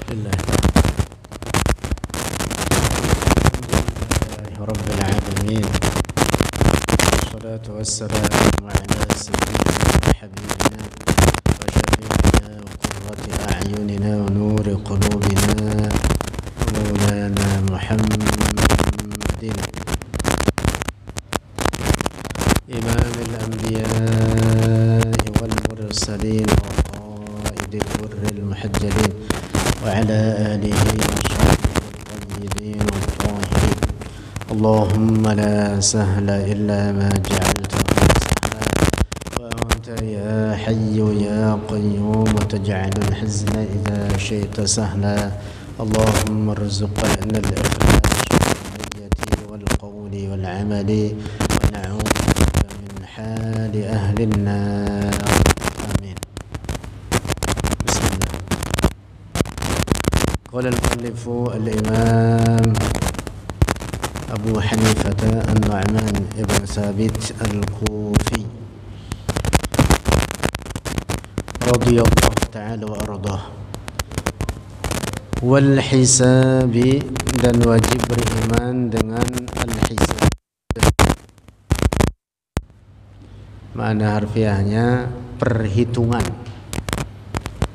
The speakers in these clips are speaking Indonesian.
لله رب العالمين، والصلاة والسلام على سيدنا وحبيبنا وشفيعنا وقرة أعيننا ونور قلوبنا مولانا محمد إمام الأنبياء والمرسلين وقائد الغر المحجلين وعلى آله وصحبه الطيبين الطاهرين. اللهم لا سهل إلا ما جعلته سهلا، وأنت يا حي يا قيوم تجعل الحزن إذا شئت سهلا. اللهم ارزقنا الإخلاص في النية والقول والعمل، ونعوذ بك من حال أهل النار. آمين. بسم الله. قال المؤلف الإمام أبو حنيفة النعمان بن ثابت الكوفي رضي الله تعالى وأرضاه. Wal hisabi, dan wajib beriman dengan al-hisab. Makna harfiahnya perhitungan.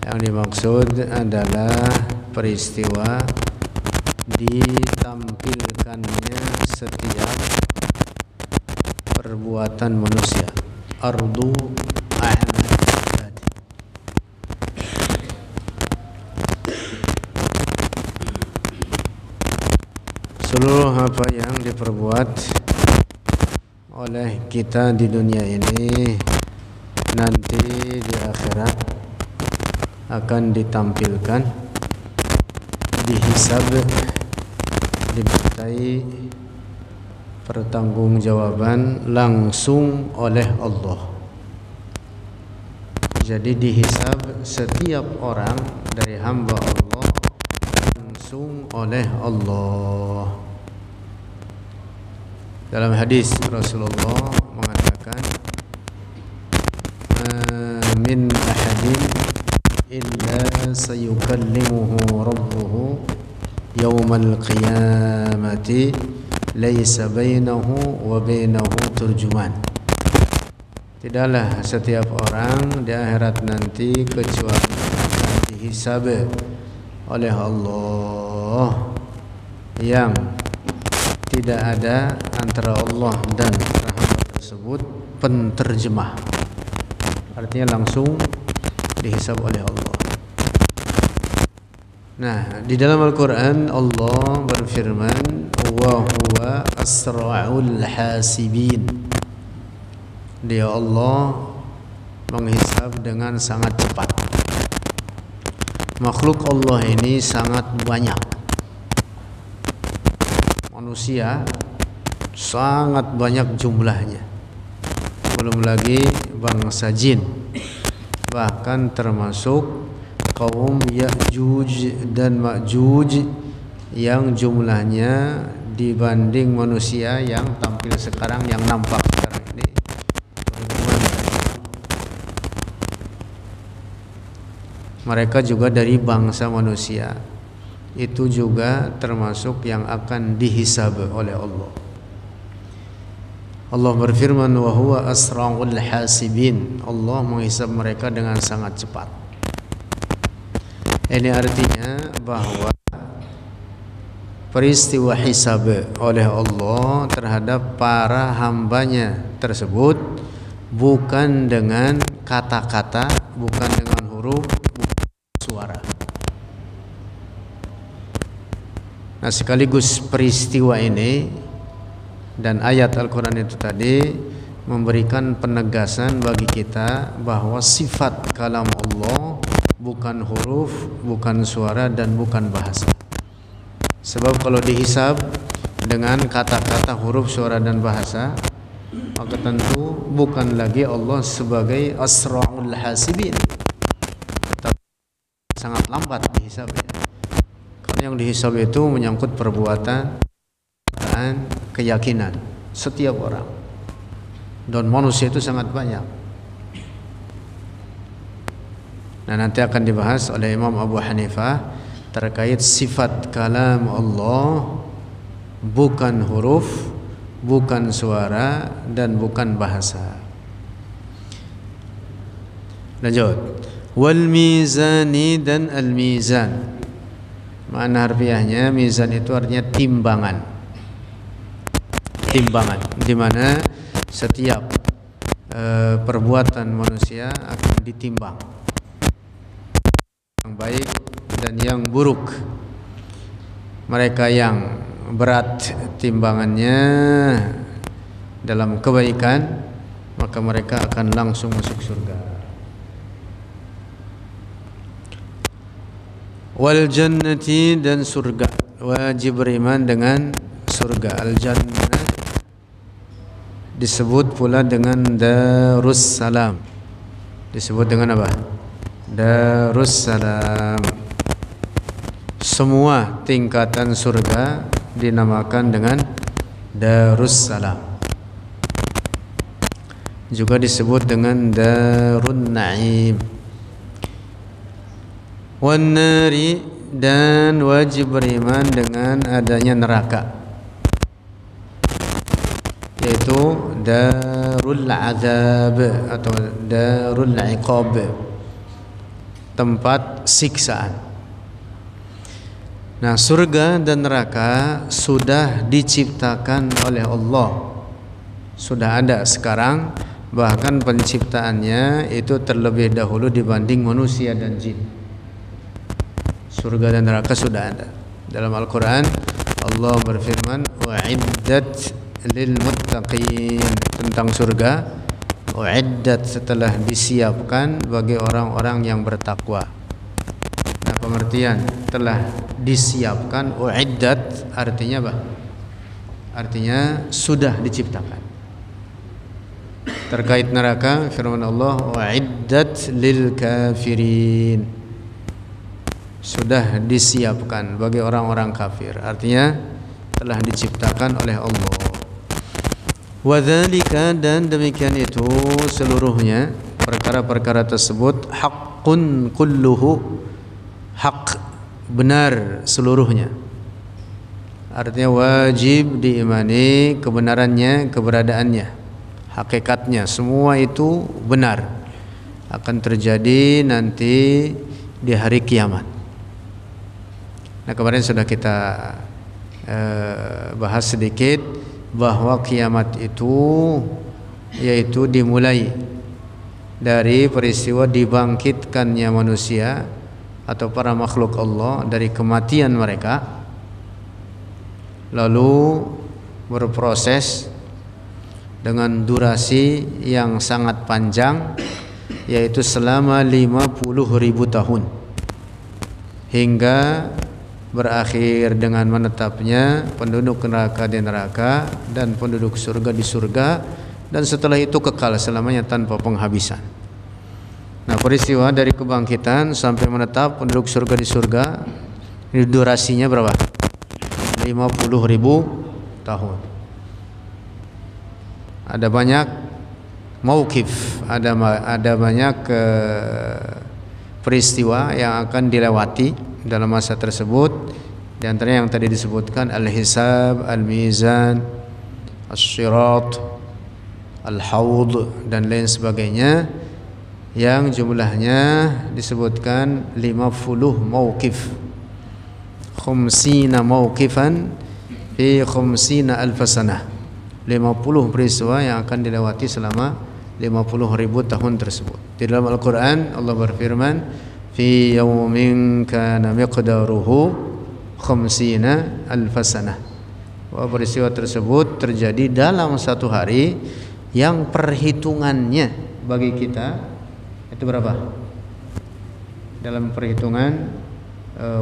Yang dimaksud adalah peristiwa ditampilkannya setiap perbuatan manusia. Ardu a'mal ibad. Seluruh apa yang diperbuat oleh kita di dunia ini nanti di akhirat akan ditampilkan, dihisab, dimintai pertanggungjawaban langsung oleh Allah. Jadi dihisab setiap orang dari hamba Allah langsung oleh Allah. Dalam hadis Rasulullah mengatakan, min ahadin illa sayukallimuhu rabbuhu yawmal qiyamati laysa bainahu wa bainahu turjuman. Tidaklah setiap orang di akhirat nanti kecuali akan dihisab oleh Allah yang tidak ada antara Allah dan hamba tersebut penterjemah. Artinya langsung dihisab oleh Allah. Nah, di dalam Al-Quran Allah berfirman, wa huwa asra'ul hasibin. Dia Allah menghisab dengan sangat cepat. Makhluk Allah ini sangat banyak. Manusia sangat banyak jumlahnya. Belum lagi bangsa jin. Bahkan termasuk kaum Ya'juj dan Ma'juj yang jumlahnya dibanding manusia yang tampil sekarang, yang nampak sekarang ini, mereka juga dari bangsa manusia. Itu juga termasuk yang akan dihisab oleh Allah. Allah berfirman, wa huwa asra'ul hasibin. Allah menghisab mereka dengan sangat cepat. Ini artinya bahwa peristiwa hisab oleh Allah terhadap para hambanya tersebut bukan dengan kata-kata, bukan dengan huruf, bukan suara. Nah, sekaligus peristiwa ini dan ayat Al-Quran itu tadi memberikan penegasan bagi kita bahwa sifat kalam Allah bukan huruf, bukan suara, dan bukan bahasa. Sebab kalau dihisab dengan kata-kata, huruf, suara, dan bahasa, maka tentu bukan lagi Allah sebagai asra'ul hasibin, tetapi sangat lambat dihisabnya. Karena yang dihisab itu menyangkut perbuatan dan keyakinan setiap orang, dan manusia itu sangat banyak. Nah, nanti akan dibahas oleh Imam Abu Hanifah terkait sifat kalam Allah, bukan huruf, bukan suara, dan bukan bahasa. Lanjut. Wal mizani, dan al mizan. Makna harfiahnya mizan itu artinya timbangan. Timbangan di mana setiap perbuatan manusia akan ditimbang, yang baik dan yang buruk. Mereka yang berat timbangannya dalam kebaikan, maka mereka akan langsung masuk surga. Wal jannati, dan surga. Wajib beriman dengan surga. Al jannah disebut pula dengan Darus Salam. Disebut dengan apa? Darus Salam. Semua tingkatan surga dinamakan dengan Darus Salam. Juga disebut dengan Darun Naim. Wan nari, dan wajib beriman dengan adanya neraka, yaitu Darul Azab atau Darul Iqab, tempat siksaan. Nah, surga dan neraka sudah diciptakan oleh Allah, sudah ada sekarang, bahkan penciptaannya itu terlebih dahulu dibanding manusia dan jin. Surga dan neraka sudah ada. Dalam Al-Quran Allah berfirman, wa'iddat lil muttaqin, tentang surga. Wa'iddat, setelah disiapkan bagi orang-orang yang bertakwa. Nah, pengertian telah disiapkan, wa'iddat artinya apa? Artinya sudah diciptakan. Terkait neraka, firman Allah, wa'iddat lil kafirin, sudah disiapkan bagi orang-orang kafir. Artinya telah diciptakan oleh Allah. Wadzalika, dan demikian itu seluruhnya perkara-perkara tersebut, haqqun kulluhu, hak, benar seluruhnya. Artinya wajib diimani kebenarannya, keberadaannya, hakikatnya, semua itu benar, akan terjadi nanti di hari kiamat. Nah, kemarin sudah kita bahas sedikit bahwa kiamat itu yaitu dimulai dari peristiwa dibangkitkannya manusia atau para makhluk Allah dari kematian mereka, lalu berproses dengan durasi yang sangat panjang, yaitu selama 50.000 tahun, hingga berakhir dengan menetapnya penduduk neraka di neraka dan penduduk surga di surga, dan setelah itu kekal selamanya tanpa penghabisan. Nah, peristiwa dari kebangkitan sampai menetap penduduk surga di surga, ini durasinya berapa? 50.000 tahun. Ada banyak mauqif, ada banyak peristiwa yang akan dilewati dalam masa tersebut. Di antaranya yang tadi disebutkan al-hisab, al-mizan, as-sirat, al-haud, dan lain sebagainya, yang jumlahnya disebutkan 50 mauqif, khumsina mauqifan fi khumsina alfasanah, 50 peristiwa yang akan dilewati selama 50.000 tahun tersebut. Di dalam Al-Quran Allah berfirman, fi yawmin kana miqdaruhu khamsina alfasanah, bahwa peristiwa tersebut terjadi dalam satu hari yang perhitungannya bagi kita itu berapa? Dalam perhitungan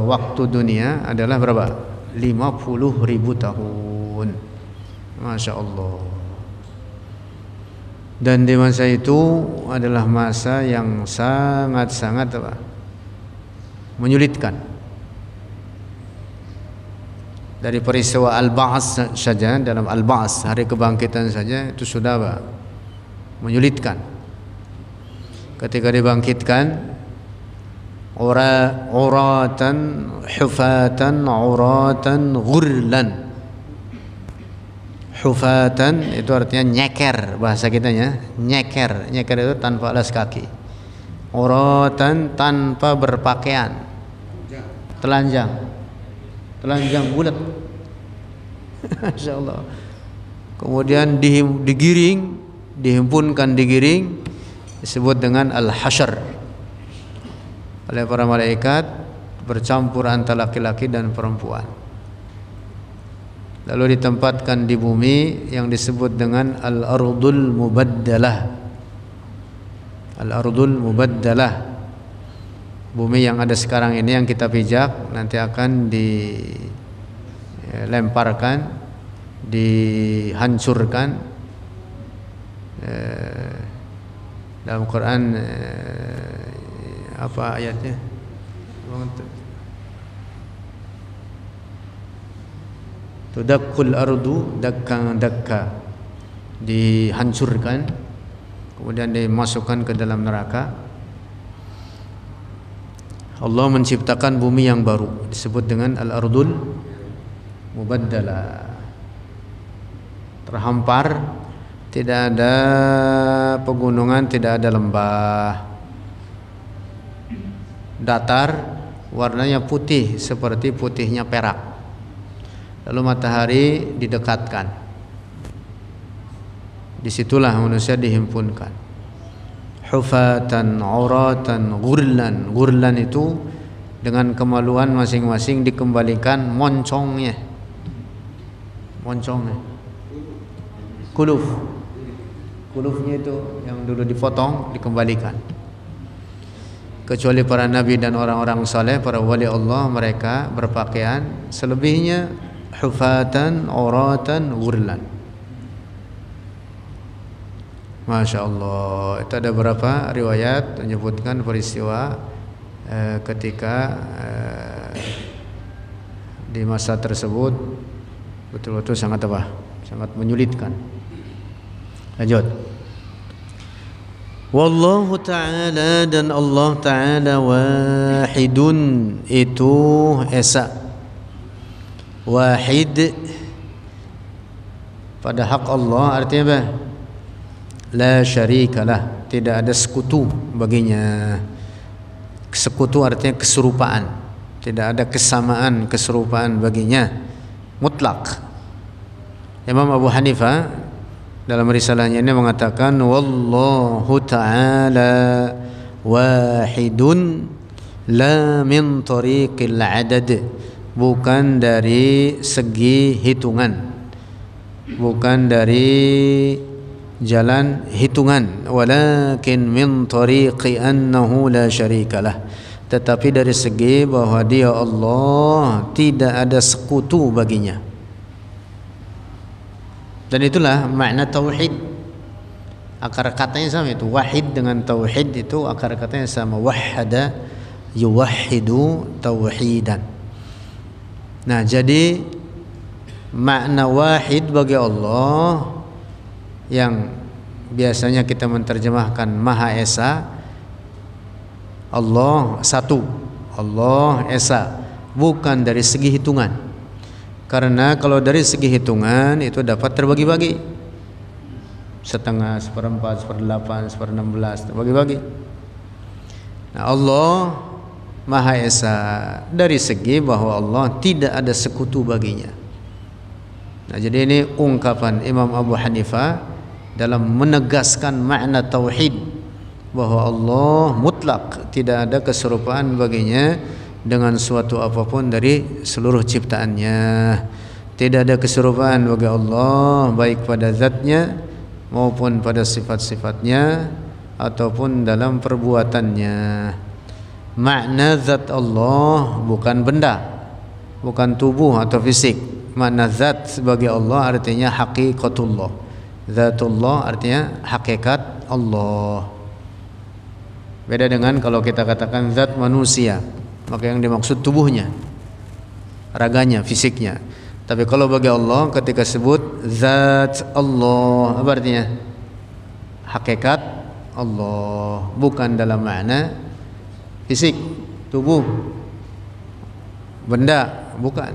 waktu dunia adalah berapa? 50.000 tahun. Masya Allah. Dan di masa itu adalah masa yang sangat-sangat menyulitkan. Dari peristiwa Al-Ba'ats saja, dalam Al-Ba'ats, hari kebangkitan saja itu sudah menyulitkan. Ketika dibangkitkan, uratan hufatan uratan ghurlan. Hufatan itu artinya nyeker, bahasa kitanya nyeker. Nyeker itu tanpa alas kaki. Uratan tanpa berpakaian. Telanjang bulat. Masyaallah. Kemudian dihimpunkan digiring, disebut dengan al-hasyr oleh para malaikat, bercampur antara laki-laki dan perempuan. Lalu ditempatkan di bumi yang disebut dengan al-ardul mubaddalah. Al-ardul mubaddalah. Bumi yang ada sekarang ini yang kita pijak nanti akan dilemparkan, dihancurkan. Dalam Quran apa ayatnya? Tudakkul ardu dakkan dakka, dihancurkan kemudian dimasukkan ke dalam neraka. Allah menciptakan bumi yang baru disebut dengan al-ardul mubaddalah. Terhampar, tidak ada pegunungan, tidak ada lembah. Datar, warnanya putih seperti putihnya perak. Lalu matahari didekatkan. Disitulah manusia dihimpunkan. Hufatan, auratan, ghurlan. Ghurlan itu dengan kemaluan masing-masing dikembalikan moncongnya. Kulufnya itu yang dulu dipotong dikembalikan. Kecuali para nabi dan orang-orang saleh, para wali Allah, mereka berpakaian, selebihnya hufatan, auratan, ghurlan. Masya Allah. Itu ada beberapa riwayat menyebutkan peristiwa ketika di masa tersebut betul-betul sangat menyulitkan. Lanjut. Wallahu ta'ala, dan Allah ta'ala wahidun, itu esa. Wahid pada hak Allah artinya apa? La syarikalah, tidak ada sekutu baginya. Sekutu artinya keserupaan, tidak ada kesamaan, keserupaan baginya, mutlak. Imam Abu Hanifah dalam risalahnya ini mengatakan wallahu ta'ala wahidun la min tariqil adad, bukan dari segi hitungan, bukan dari jalan hitungan, walakin min tariqi annahu la syarikalah, tetapi dari segi bahwa dia Allah tidak ada sekutu baginya. Dan itulah makna tauhid. Akar katanya sama itu. Wahid dengan tauhid itu akar katanya sama. Wahada yuwahhidu tauhidan. Nah, jadi makna wahid bagi Allah yang biasanya kita menerjemahkan Maha Esa, Allah satu, Allah Esa, bukan dari segi hitungan. Karena kalau dari segi hitungan itu dapat terbagi-bagi, setengah, seperempat, seperdelapan, seperenam-belas, terbagi-bagi. Nah, Allah Maha Esa dari segi bahwa Allah tidak ada sekutu baginya. Nah, jadi ini ungkapan Imam Abu Hanifah dalam menegaskan makna tauhid, bahwa Allah mutlak, tidak ada keserupaan baginya dengan suatu apapun dari seluruh ciptaannya. Tidak ada keserupaan bagi Allah baik pada zatnya maupun pada sifat-sifatnya ataupun dalam perbuatannya. Makna zat Allah bukan benda, bukan tubuh atau fisik. Makna zat bagi Allah artinya hakikatullah. Zatullah artinya hakikat Allah. Beda dengan kalau kita katakan zat manusia, maka yang dimaksud tubuhnya, raganya, fisiknya. Tapi kalau bagi Allah ketika sebut zat Allah, apa artinya? Hakikat Allah, bukan dalam makna fisik. tubuh, benda, bukan.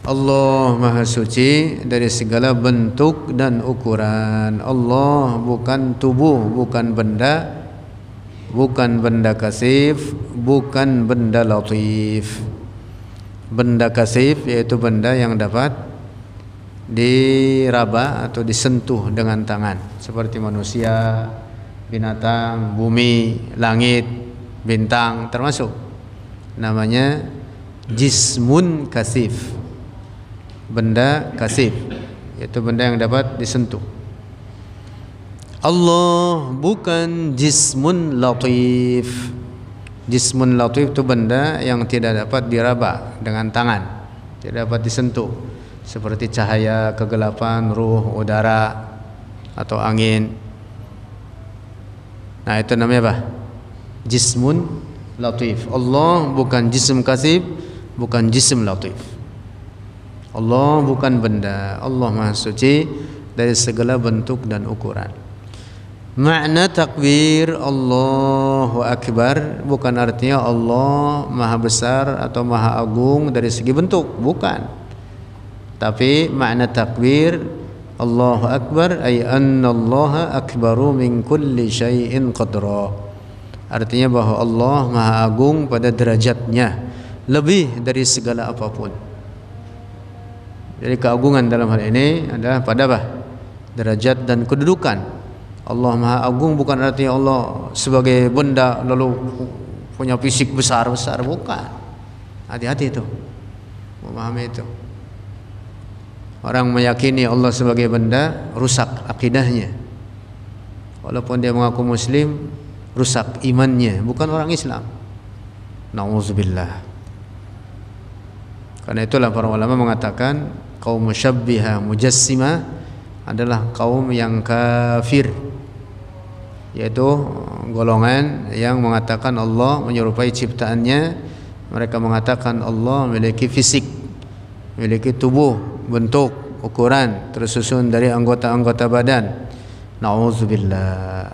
Allah Maha Suci dari segala bentuk dan ukuran. Allah bukan tubuh, bukan benda, bukan benda kasif, bukan benda latif. Benda kasif yaitu benda yang dapat diraba atau disentuh dengan tangan, seperti manusia, binatang, bumi, langit, bintang, termasuk namanya jismun kasif, benda kasif, yaitu benda yang dapat disentuh. Allah bukan jismun latif. Jismun latif itu benda yang tidak dapat diraba dengan tangan, tidak dapat disentuh, seperti cahaya, kegelapan, ruh, udara, atau angin. Nah, itu namanya apa? Jismun latif. Allah bukan jism kasif, bukan jism latif. Allah bukan benda. Allah Maha Suci dari segala bentuk dan ukuran. Makna takbir Allahu Akbar bukan artinya Allah Maha Besar atau Maha Agung dari segi bentuk, bukan. Tapi makna takbir Allahu Akbar ay anna Allah akbaru min kulli syai'in qadra. Artinya bahwa Allah Maha Agung pada derajatnya, lebih dari segala apapun. Jadi keagungan dalam hal ini adalah pada apa? Derajat dan kedudukan. Allah Maha Agung bukan artinya Allah sebagai benda lalu punya fisik besar-besar, bukan. Hati-hati itu memahami itu. Orang meyakini Allah sebagai benda rusak akidahnya. Walaupun dia mengaku muslim, rusak imannya, bukan orang Islam. Nauzubillah. Karena itulah para ulama mengatakan kaum musyabbiha mujassima adalah kaum yang kafir, yaitu golongan yang mengatakan Allah menyerupai ciptaannya. Mereka mengatakan Allah memiliki fisik, memiliki tubuh, bentuk, ukuran, tersusun dari anggota-anggota badan. Nauzubillah.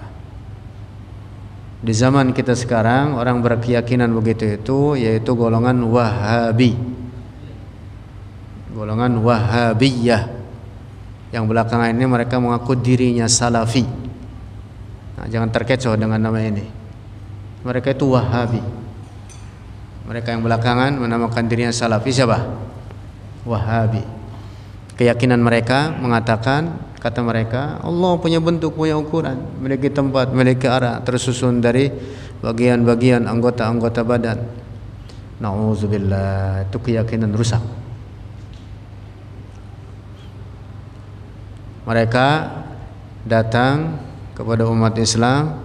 Di zaman kita sekarang orang berkeyakinan begitu itu, yaitu golongan Wahabi, golongan Wahabiyah. Yang belakangan ini mereka mengaku dirinya Salafi. Nah, jangan terkecoh dengan nama ini. Mereka itu Wahabi. Mereka yang belakangan menamakan dirinya Salafi siapa? Wahabi. Keyakinan mereka mengatakan, kata mereka, Allah punya bentuk, punya ukuran, memiliki tempat, memiliki arah, tersusun dari bagian-bagian anggota-anggota badan. Nauzubillah, itu keyakinan rusak. Mereka datang kepada umat Islam,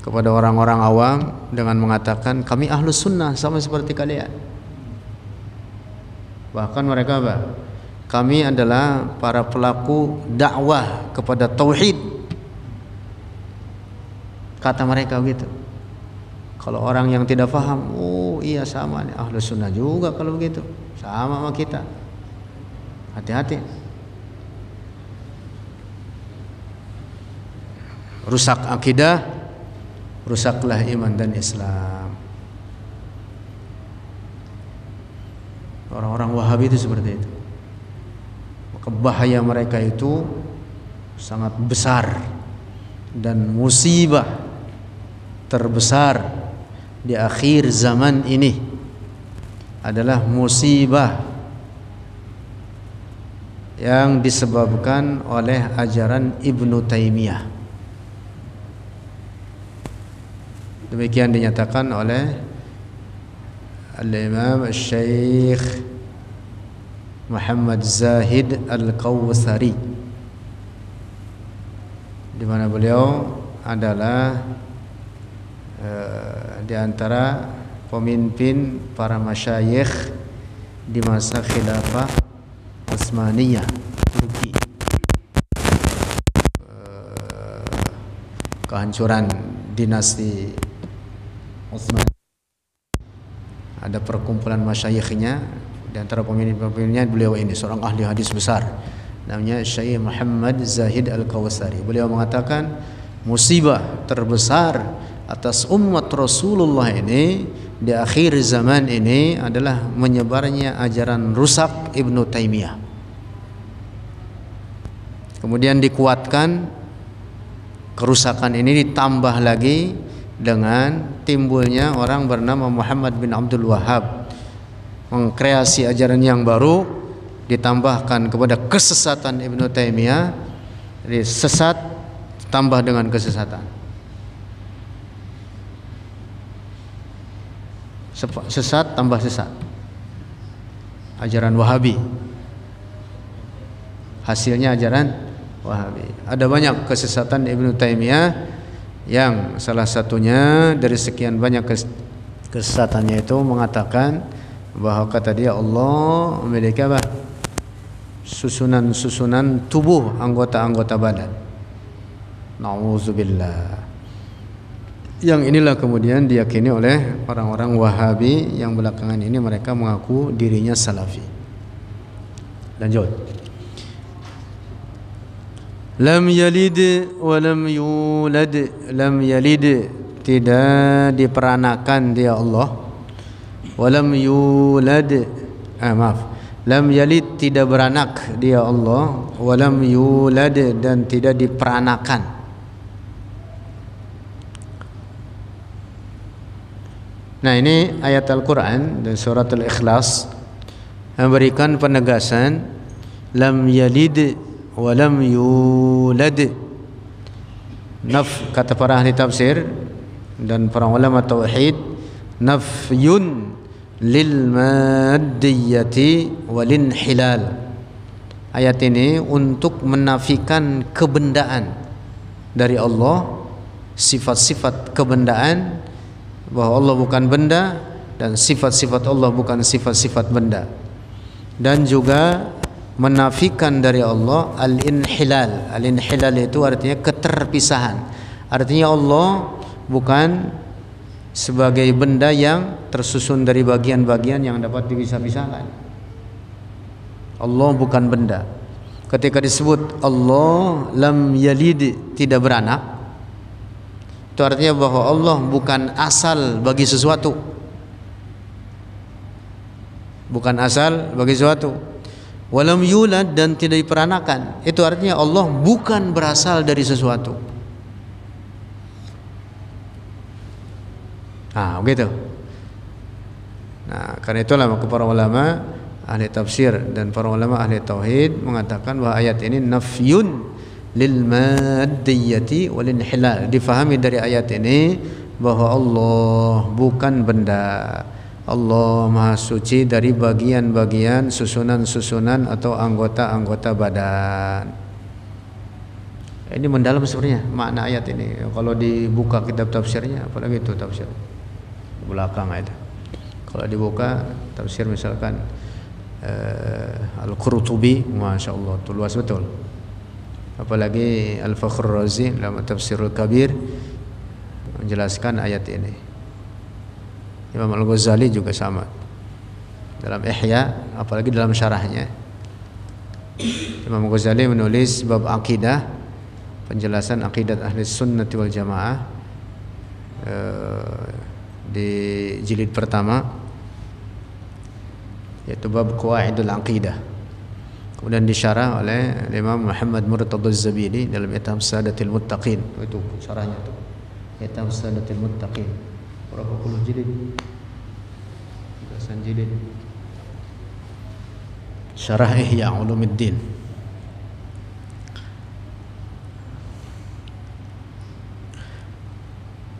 kepada orang-orang awam dengan mengatakan kami ahlus sunnah sama seperti kalian. Bahkan mereka apa? Kami adalah para pelaku dakwah kepada tauhid. Kata mereka begitu. Kalau orang yang tidak paham, oh iya sama nih, ahlus sunnah juga kalau begitu, sama sama kita. Hati-hati. Rusak akidah, rusaklah iman dan Islam. Orang-orang Wahabi itu seperti itu. Maka bahaya mereka itu sangat besar, dan musibah terbesar di akhir zaman ini adalah musibah yang disebabkan oleh ajaran Ibnu Taimiyah. Demikian dinyatakan oleh Al-Imam Syekh Muhammad Zahid Al-Kawthari, di mana beliau adalah di antara pemimpin para masyayikh di masa khilafah Utsmaniyah Turki. Kehancuran dinasti Utsman. Ada perkumpulan masyayikhnya, di antara pemimpin-pemimpinnya beliau ini seorang ahli hadis besar, namanya Syekh Muhammad Zahid Al-Kawthari. Beliau mengatakan musibah terbesar atas umat Rasulullah ini di akhir zaman ini adalah menyebarnya ajaran rusak Ibnu Taimiyah. Kemudian dikuatkan kerusakan ini, ditambah lagi dengan timbulnya orang bernama Muhammad bin Abdul Wahhab, mengkreasi ajaran yang baru, ditambahkan kepada kesesatan Ibnu Taimiyah. Jadi sesat tambah dengan kesesatan, sesat tambah sesat, ajaran Wahabi, hasilnya ajaran Wahabi. Ada banyak kesesatan Ibnu Taimiyah, yang salah satunya dari sekian banyak kesesatannya itu mengatakan bahwa kata dia Allah memiliki apa? Susunan tubuh, anggota-anggota badan. Nauzubillah. Yang inilah kemudian diyakini oleh orang-orang Wahabi yang belakangan ini mereka mengaku dirinya Salafi. Lanjut. Lam yalid wa lam yulad. Lam yalid, tidak diperanakan dia Allah. Wa lam yulad, maaf, lam yalid, tidak beranak dia Allah. Wa lam yulad, dan tidak diperanakan. Nah, ini ayat Al-Quran dan surat Al-Ikhlas memberikan penegasan lam yalid wa lam yulad. Kata para ahli tafsir dan para ulama tauhid, nafyun lil maddiyati wal inhilal. Ayat ini untuk menafikan kebendaan dari Allah, sifat-sifat kebendaan, bahwa Allah bukan benda dan sifat-sifat Allah bukan sifat-sifat benda, dan juga menafikan dari Allah al-inhilal. Al-inhilal itu artinya keterpisahan. Artinya Allah bukan sebagai benda yang tersusun dari bagian-bagian yang dapat dipisah-pisahkan. Allah bukan benda. Ketika disebut Allah lam yalid, tidak beranak, itu artinya bahwa Allah bukan asal bagi sesuatu. Bukan asal bagi sesuatu. Walam yulad, dan tidak diperanakan. Itu artinya Allah bukan berasal dari sesuatu. Nah, begitu. Nah, karena itulah para ulama ahli tafsir dan para ulama ahli tauhid mengatakan bahwa ayat ini nafyun lil maddiyati wal inhilal. Difahami dari ayat ini bahwa Allah bukan benda. Allah Maha Suci dari bagian-bagian, susunan-susunan atau anggota-anggota badan. Ini mendalam sebenarnya makna ayat ini. Kalau dibuka kitab tafsirnya, apalagi itu tafsir belakang itu. Kalau dibuka tafsir misalkan Al-Qurtubi, Masya Allah, itu luas betul. Apalagi Al-Fakhr Razi dalam Tafsirul Kabir menjelaskan ayat ini. Imam Al-Ghazali juga sama dalam Ihya, apalagi dalam syarahnya. Imam Al-Ghazali menulis bab akidah, penjelasan akidah ahli sunnati wal jamaah di jilid pertama, yaitu bab qawaidul aqidah. Kemudian disyarah oleh Imam Muhammad Murtadha Az-Zabidi dalam Itham Sadatil Muttaqin. Itu syarahnya itu. Itham Sadatil Muttaqin. Berapa puluh jilid? Belasan jilid. Syarah Ihya Ulumuddin.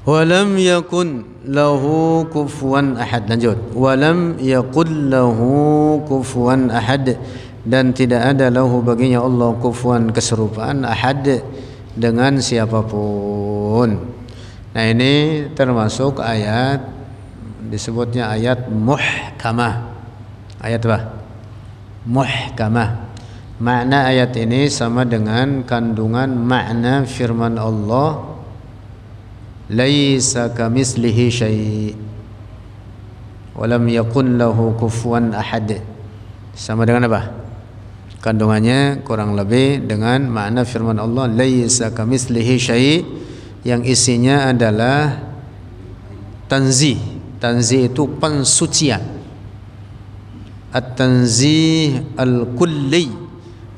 Walam yakun lahu kufuwan ahad. Lanjut. Walam yakun lahu kufuwan ahad, dan tidak ada lahu baginya Allah kufuwan, keserupaan, ahad, dengan siapapun. Nah, ini termasuk ayat disebutnya ayat muhkamah. Ayat apa? Muhkamah. Makna ayat ini sama dengan kandungan makna firman Allah laisa kamislihi syai' wa lam yakun lahu kufuwan ahad. Sama dengan apa? Kandungannya kurang lebih dengan makna firman Allah laisa kamislihi syai', yang isinya adalah Tanzih. Tanzih itu pensucian. At-tanzih al-kulli,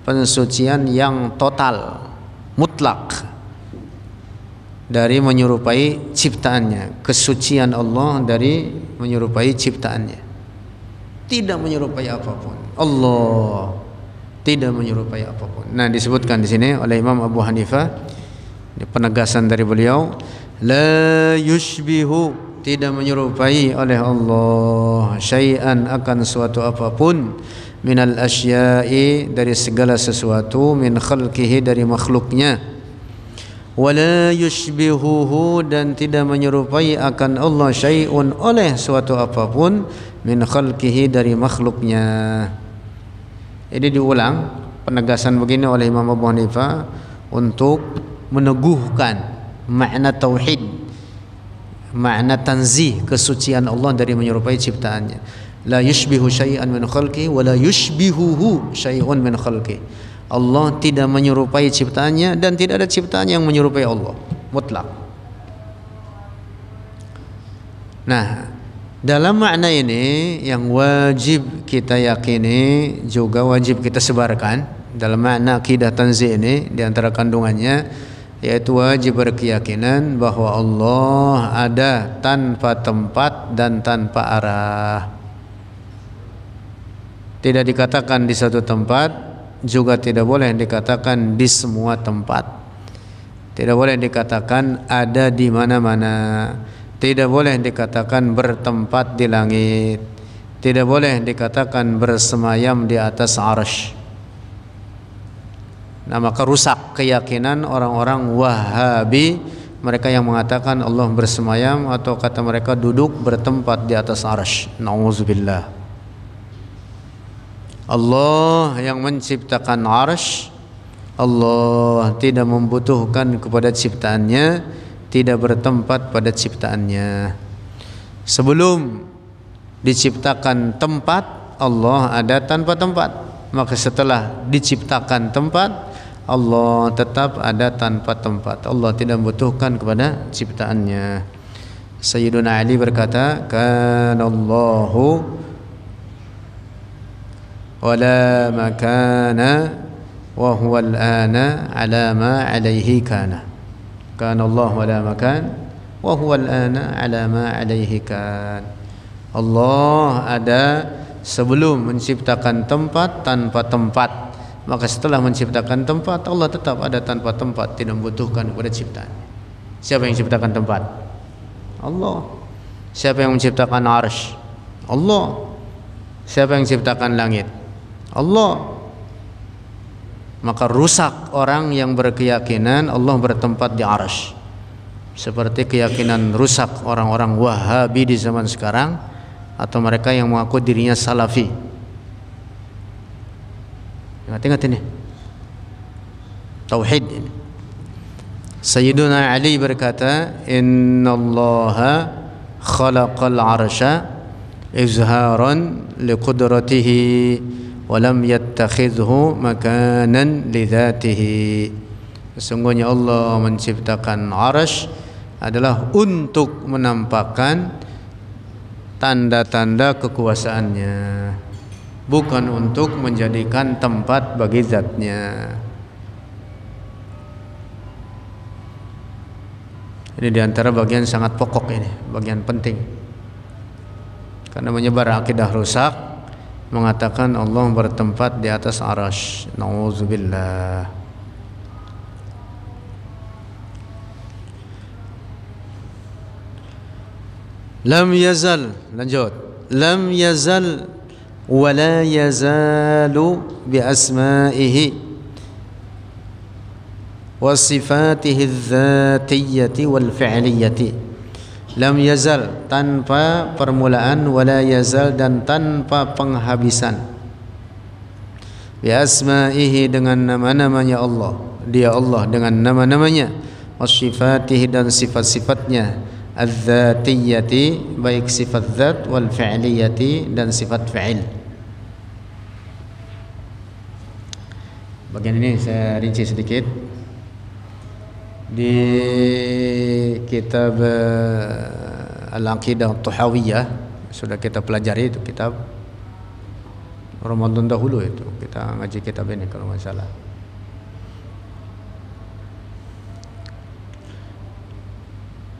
pensucian yang total, mutlak, dari menyerupai ciptaannya. Kesucian Allah dari menyerupai ciptaannya. Tidak menyerupai apapun. Allah tidak menyerupai apapun. Nah, disebutkan di sini oleh Imam Abu Hanifah, penegasan dari beliau, la yushbihu, tidak menyerupai oleh Allah syai'an, akan suatu apapun, minal asya'i, dari segala sesuatu, min khalqihi, dari makhluknya, wala yushbihuhu, dan tidak menyerupai akan Allah syai'un, oleh suatu apapun, min khalqihi, dari makhluknya. Ini diulang penegasan begini oleh Imam Abu Hanifah untuk meneguhkan makna tauhid, makna tanzih, kesucian Allah dari menyerupai ciptaannya. La yushbihu syai'an min khalqihi wa la yushbihuhu syai'un min khalqihi. Allah tidak menyerupai ciptaannya dan tidak ada ciptaan yang menyerupai Allah, mutlak. Nah, dalam makna ini yang wajib kita yakini, juga wajib kita sebarkan dalam makna akidah tanzih ini, di antara kandungannya yaitu wajib berkeyakinan bahwa Allah ada tanpa tempat dan tanpa arah. Tidak dikatakan di satu tempat, juga tidak boleh dikatakan di semua tempat. Tidak boleh dikatakan ada di mana-mana. Tidak boleh dikatakan bertempat di langit. Tidak boleh dikatakan bersemayam di atas arsy. Nah, maka rusak keyakinan orang-orang Wahabi, mereka yang mengatakan Allah bersemayam, atau kata mereka duduk bertempat di atas arsy. Nauzubillah. Allah yang menciptakan arsy, Allah tidak membutuhkan kepada ciptaannya, tidak bertempat pada ciptaannya. Sebelum diciptakan tempat, Allah ada tanpa tempat. Maka setelah diciptakan tempat, Allah tetap ada tanpa tempat. Allah tidak membutuhkan kepada ciptaannya. Sayyiduna Ali berkata, kanallahu wala makana wa huwa al-ana ala ma alayhi kana. Kana Allah wala makan wa huwa al-ana ala ma alayhi kan. Allah ada sebelum menciptakan tempat, tanpa tempat. Maka setelah menciptakan tempat, Allah tetap ada tanpa tempat, tidak membutuhkan kepada ciptaan. Siapa yang menciptakan tempat? Allah. Siapa yang menciptakan arsy? Allah. Siapa yang menciptakan langit? Allah. Maka rusak orang yang berkeyakinan Allah bertempat di arsy, seperti keyakinan rusak orang-orang Wahabi di zaman sekarang, atau mereka yang mengaku dirinya Salafi. Ingat-ingat ini tauhid ini. Sayyiduna Ali berkata, innallaha khalaqal arsya izharan liqudratihi walam yattakhidhu makanan lidzatihi. Sesungguhnya Allah menciptakan arsy adalah untuk menampakkan tanda-tanda kekuasaannya, bukan untuk menjadikan tempat bagi zatnya. Ini diantara bagian sangat pokok, ini bagian penting, karena menyebar akidah rusak mengatakan Allah bertempat di atas arsy. Nauzubillah. Lam yazal, lanjut. Lam yazal wa la yazalu bi asma'ihi wa sifatihi adz-dzatiyyati wal fi'liyyati. Lam yazal, tanpa permulaan, wala yazal, dan tanpa penghabisan. Bi asma'ihi, dengan nama-namanya Allah, dia Allah dengan nama-namanya, wasifatihi, dan sifat-sifatnya, adz-dzatiyyati, baik sifat zat, wal fi'liyyati, dan sifat fi'il. Bagian ini saya rinci sedikit. Di kitab Al-Aqidah At-Tahawiyah, sudah kita pelajari itu kitab Ramadan dahulu, itu kita ngaji kitab ini kalau nggak salah.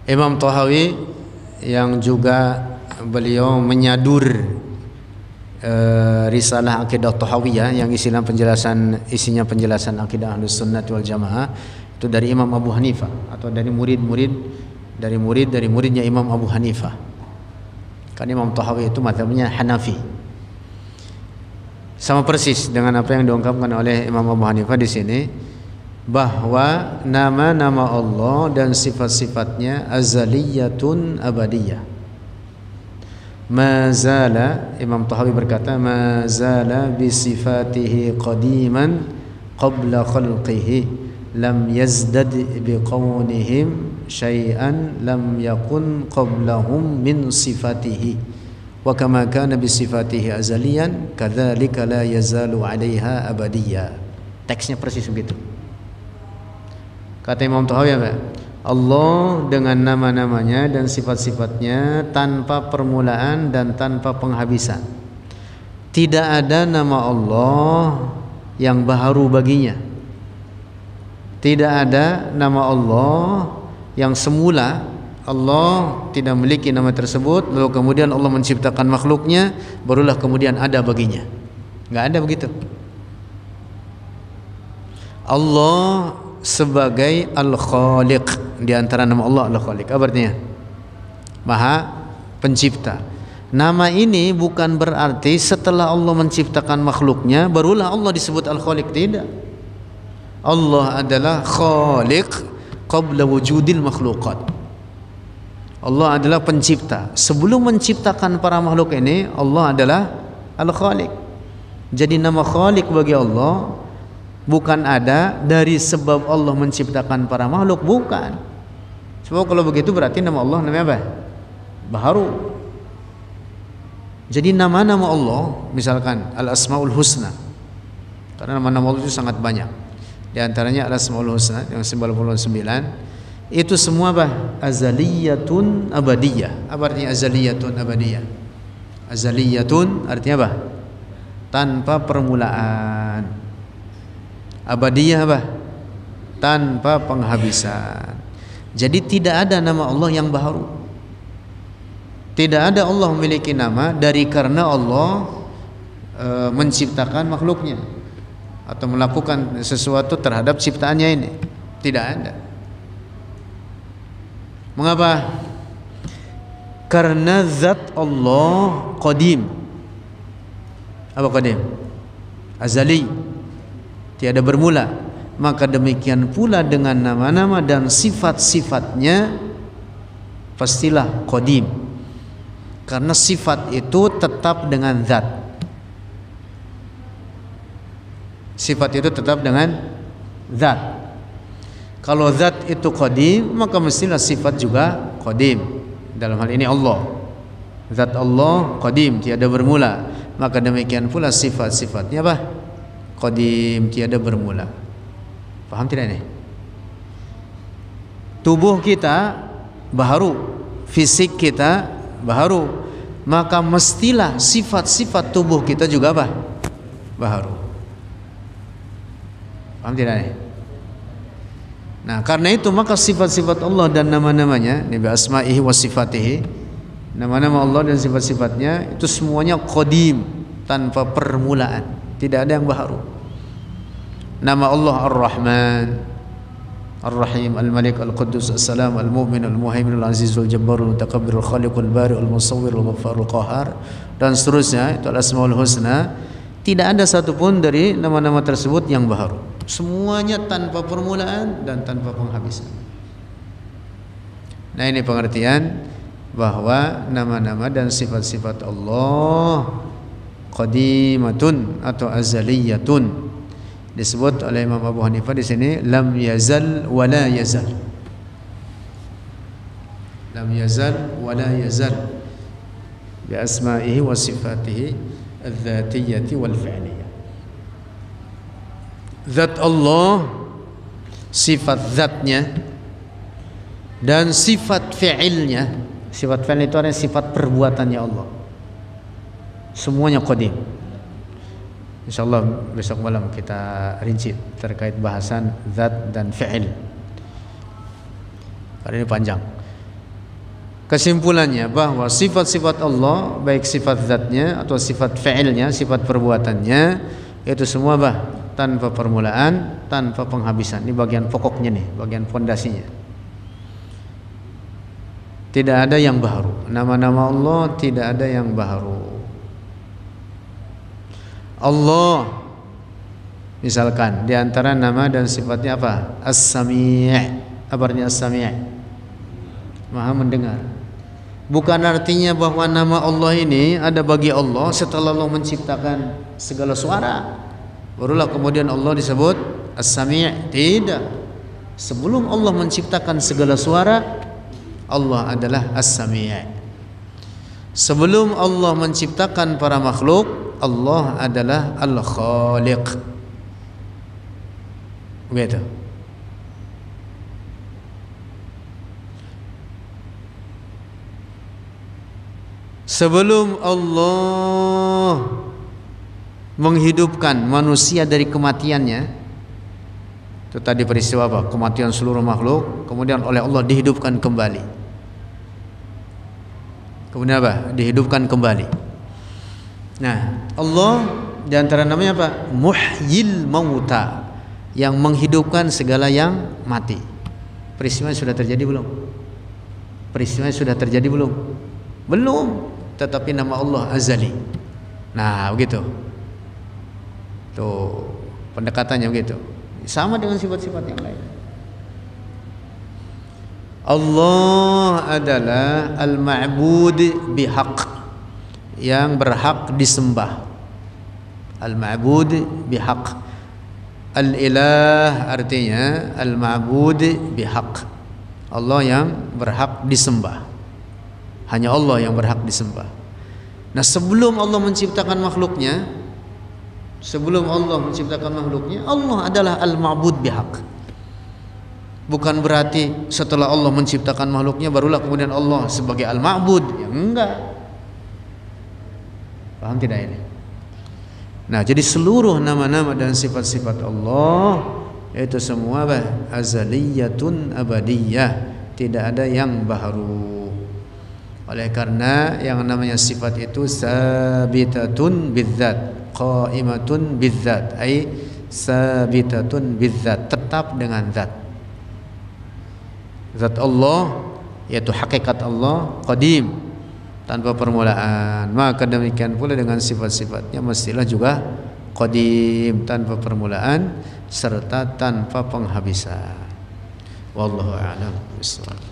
Imam Tahawi yang juga beliau menyadur risalah Aqidah Tahawiyah yang isinya penjelasan akidah Ahlus Sunnah wal Jamaah, itu dari Imam Abu Hanifah atau dari muridnya Imam Abu Hanifah. Kan Imam Tahawi itu mazhabnya Hanafi. Sama persis dengan apa yang diungkapkan oleh Imam Abu Hanifah di sini, bahwa nama-nama Allah dan sifat-sifatnya azaliyatun abadiyah. Mazala, Imam Tahawi berkata, mazala bisifatihi qadiman qabla khalqihi lam yazdad biqaunihim syai'an lam yakun qablahum min sifatihi wa kama kana bisifatihi azaliyan kadzalika la yazalu 'alaiha abadiyya. Teksnya persis begitu. Kata Imam Tahawi apa? Allah dengan nama-namanya dan sifat-sifatnya tanpa permulaan dan tanpa penghabisan. Tidak ada nama Allah yang baharu baginya. Tidak ada nama Allah yang semula Allah tidak memiliki nama tersebut, lalu kemudian Allah menciptakan makhluknya, barulah kemudian ada baginya. Nggak ada begitu. Allah sebagai Al-Khaliq, di antara nama Allah Al-Khaliq, apa artinya? Maha Pencipta. Nama ini bukan berarti setelah Allah menciptakan makhluknya barulah Allah disebut Al-Khaliq, tidak. Allah adalah Khaliq qabla wujudil makhluqat. Allah adalah pencipta. Sebelum menciptakan para makhluk ini, Allah adalah Al-Khaliq. Jadi nama Khaliq bagi Allah bukan ada dari sebab Allah menciptakan para makhluk, bukan. Sebab kalau begitu berarti nama Allah namanya apa? Baharu. Jadi nama-nama Allah, misalkan Al-Asmaul Husna, karena nama-nama Allah itu sangat banyak. Di antaranya Al-Asmaul Husna yang 99, itu semua apa? Azaliyatun abadiyah. Apa artinya azaliyatun abadiyah? Azaliyatun artinya apa? Tanpa permulaan. Abadiyah apa? Tanpa penghabisan. Jadi tidak ada nama Allah yang baharu. Tidak ada Allah memiliki nama dari karena Allah menciptakan makhluknya atau melakukan sesuatu terhadap ciptaannya ini. Tidak ada. Mengapa? Karena zat Allah qadim. Apa qadim? Azali, tiada bermula. Maka demikian pula dengan nama-nama dan sifat-sifatnya pastilah qadim, karena sifat itu tetap dengan zat. Sifat itu tetap dengan zat. Kalau zat itu qadim, maka mestilah sifat juga qadim. Dalam hal ini Allah, zat Allah qadim, tiada bermula. Maka demikian pula sifat-sifatnya apa? Qadim, tiada bermula. Paham tidak ini? Tubuh kita baharu, fisik kita baharu, maka mestilah sifat-sifat tubuh kita juga apa? Baharu. Paham tidak ini? Nah, karena itu maka sifat-sifat Allah dan nama-namanya, bi asma'ihi wa sifatihi, nama-nama Allah dan sifat-sifatnya itu semuanya qadim, tanpa permulaan, tidak ada yang baharu. Nama Allah Ar-Rahman, Ar-Rahim, Al-Malik, Al-Quddus, As-Salam, Al-Mu'min, Al-Muhaimin, Al-Aziz, Al-Jabbar, Al-Mutakabbir, Al-Khaliq, Al-Bari, Al-Musawwir, Al-Ghaffar, Al-Qahar, dan seterusnya. Itu Al-Asmaul Husna. Tidak ada satupun dari nama-nama tersebut yang baharu. Semuanya tanpa permulaan dan tanpa penghabisan. Nah, ini pengertian bahwa nama-nama dan sifat-sifat Allah qadimatun atau azaliyatun. Disebut oleh Imam Abu Hanifah di sini lam yazal wa la yazal. Lam yazal wa la yazal bi asma'ihi wa sifatihi adz-dzatiyyah wal fi'liyah. Zat Allah, sifat zatnya dan sifat fi'ilnya Sifat fi'il itu adalah sifat perbuatannya Allah. Semuanya qadim. Insyaallah besok malam kita rinci terkait bahasan zat dan fi'il. Karena ini panjang. Kesimpulannya bahwa sifat-sifat Allah, baik sifat zatnya atau sifat fi'ilnya, sifat perbuatannya, itu semua tanpa permulaan, tanpa penghabisan. Ini bagian pokoknya nih, bagian fondasinya. Tidak ada yang baru. Nama-nama Allah tidak ada yang baru. Allah misalkan di antara nama dan sifatnya apa? As-Sami'. Apa artinya As-Sami'? Maha mendengar. Bukan artinya bahwa nama Allah ini ada bagi Allah setelah Allah menciptakan segala suara, barulah kemudian Allah disebut As-Sami'. Tidak. Sebelum Allah menciptakan segala suara, Allah adalah As-Sami'. Sebelum Allah menciptakan para makhluk, Allah adalah Al-Khaliq. Begitu. Sebelum Allah menghidupkan manusia dari kematiannya, itu tadi peristiwa apa? Kematian seluruh makhluk, kemudian oleh Allah dihidupkan kembali. Kemudian apa? Dihidupkan kembali. Nah, Allah di antara namanya apa? Muhyil mauta, yang menghidupkan segala yang mati. Peristiwa sudah terjadi belum? Peristiwa sudah terjadi belum? Belum. Tetapi nama Allah azali. Nah, begitu. Tuh, pendekatannya begitu. Sama dengan sifat-sifat yang lain. Allah adalah al-ma'bud bihaq, yang berhak disembah. Al-ma'bud bihaq. Al-ilah artinya al-ma'bud bihaq. Allah yang berhak disembah. Hanya Allah yang berhak disembah. Nah, sebelum Allah menciptakan makhluknya, Allah adalah al-ma'bud bihaq. Bukan berarti setelah Allah menciptakan makhluknya barulah kemudian Allah sebagai al-ma'bud. Ya enggak. Paham tidak ini? Nah, jadi seluruh nama-nama dan sifat-sifat Allah itu semua azaliyatun abadiyah, tidak ada yang baru. Oleh karena yang namanya sifat itu sabitatun bidzat, qaimatun bidzat, ai sabitatun bidzat, tetap dengan zat. Zat Allah yaitu hakikat Allah qadim, tanpa permulaan. Maka demikian pula dengan sifat-sifatnya mestilah juga qadim, tanpa permulaan serta tanpa penghabisan. Wallahu a'lam bishawab.